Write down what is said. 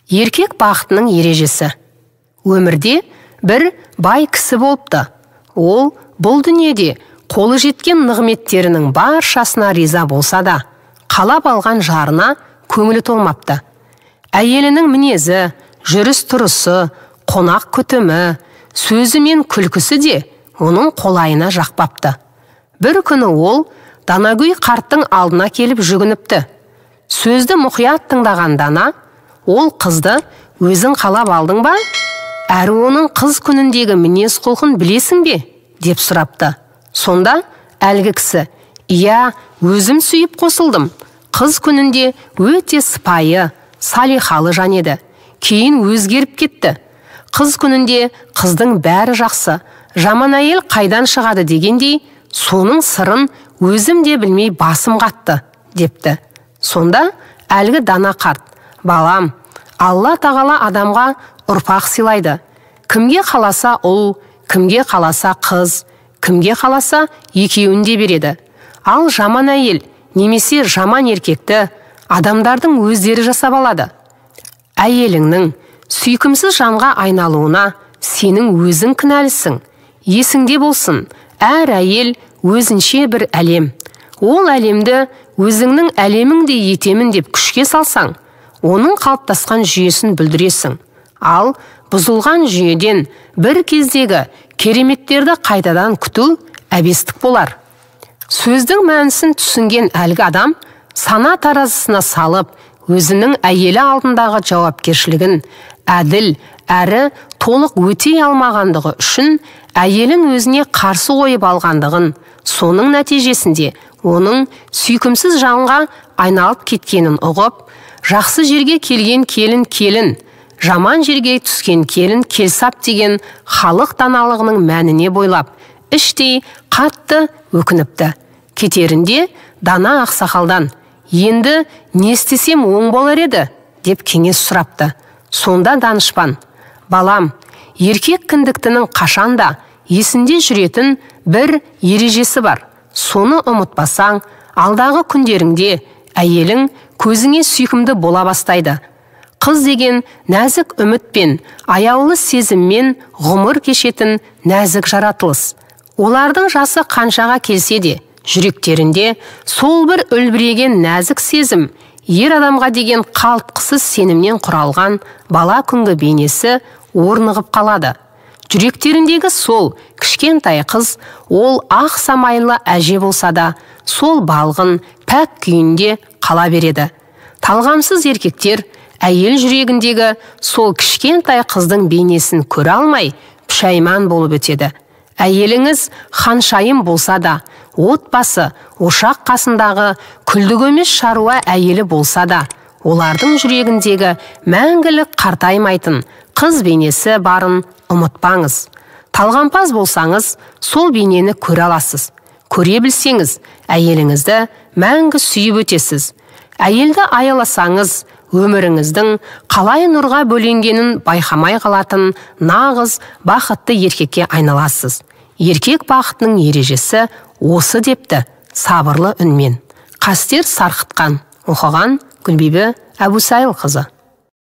Еркек бақытының ережесі. Өмірде бір бай кісі болыпты. Ол бұл дүниеде қолы жеткен нығметтерінің баршасына риза болса да, қалап алған жарына көңілі толмапты. Әйелінің мінезі, жүріс-тұрысы, қонақ күтімі, сөзі мен күлкісі де оның қолайына жақпапты. Бір күні ол Данагөй қарттың алдына келіп жүгініпті. Сөзді мұқият тыңдаған Дана, ол қызды өзің қалап алдың ба? Әрі оның қыз күніндегі мінез құлқын білесің бе? Деп сұрапты. Сонда әлгі кісі, иә, өзім сүйіп қосылдым. Қыз күнінде өте сыпайы, салихалы жан еді. Кейін өзгеріп кетті. Қыз күнінде қыздың бәрі жақсы, жаман әйел қайдан шығады дегендей, соның сырын өзім де білмей басым қатты, депті. Сонда әлгі Дана қарт, балам, Алла тағала адамға ұрпақ сыйлайды. Кімге қаласа ұл, кімге қаласа қыз, кімге қаласа екеуін де береді. Ал жаман әйел немесе жаман еркекті адамдардың өздері жасап алады. Әйеліңнің сүйкімсіз жанға айналуына сенің өзің кінәлісің. Есіңде болсын, әр әйел өзінше бір әлем. Ол әлемді өзіңнің әлеміңдей етемін деп күшке салсаң, оның қалыптасқан жүйесін бүлдіресің. Ал бұзылған жүйеден бір кездегі кереметтерді қайтадан күту әбестік болар. Сөздің мәнісін түсінген әлгі адам сана таразысына салып, өзінің әйелі алдындағы жауапкершілігін әділ әрі толық өтей алмағандығы үшін әйелін өзіне қарсы қойып алғандығын, соның нәтижесінде оның сүйкімсіз жанға айналып кеткенін ұғып, жақсы жерге келген келін, жаман жерге түскен келін келсап деген халық даналығының мәніне бойлап, іштей қатты өкініпті. Кетерінде Дана ақсақалдан, енді не істесем оң болар еді, деп кеңес сұрапты. Сонда данышпан, балам, еркек кіндіктінің қашанда есінде жүретін бір ережесі бар. Соны ұмытпасаң, алдағы күндеріңде әйелің көзіңе сүйкімді бола бастайды. Қыз деген нәзік үмітпен, аяулы сезіммен ғұмыр кешетін нәзік жаратылыс. Олардың жасы қаншаға келсе де, жүректерінде сол бір үлбіреген нәзік сезім, ер адамға деген қалтқысыз сенімнен құралған бала күнгі бейнесі орнығып қалады. Жүректеріндегі сол кішкентай қыз, ол ақ самайлы әже болса да, сол балғын, пәк күйінде қала береді. Талғамсыз еркектер әйел жүрегіндегі сол кішкентай қыздың бейнесін көре алмай, пүшәйман болып өтеді. Әйеліңіз ханшайым болса да, отбасы, ошақ қасындағы күлдік емес шаруа әйелі болса да, олардың жүрегіндегі мәңгілік қартаймайтын қыз бейнесі барын ұмытпаңыз. Талғампаз болсаңыз, сол бейнені көре аласыз. Көре білсеңіз, әйеліңізді мәңгі сүйіп өтесіз. Әйелді аяласаңыз, өміріңіздің қалай нұрға бөленгенін байқамай қалатын нағыз бақытты еркекке айналасыз. Еркек бақытының ережесі осы, депті сабырлы үнмен. Қастер Сарқытқан. Оқыған Гүлбибі Әбусайыл қызы.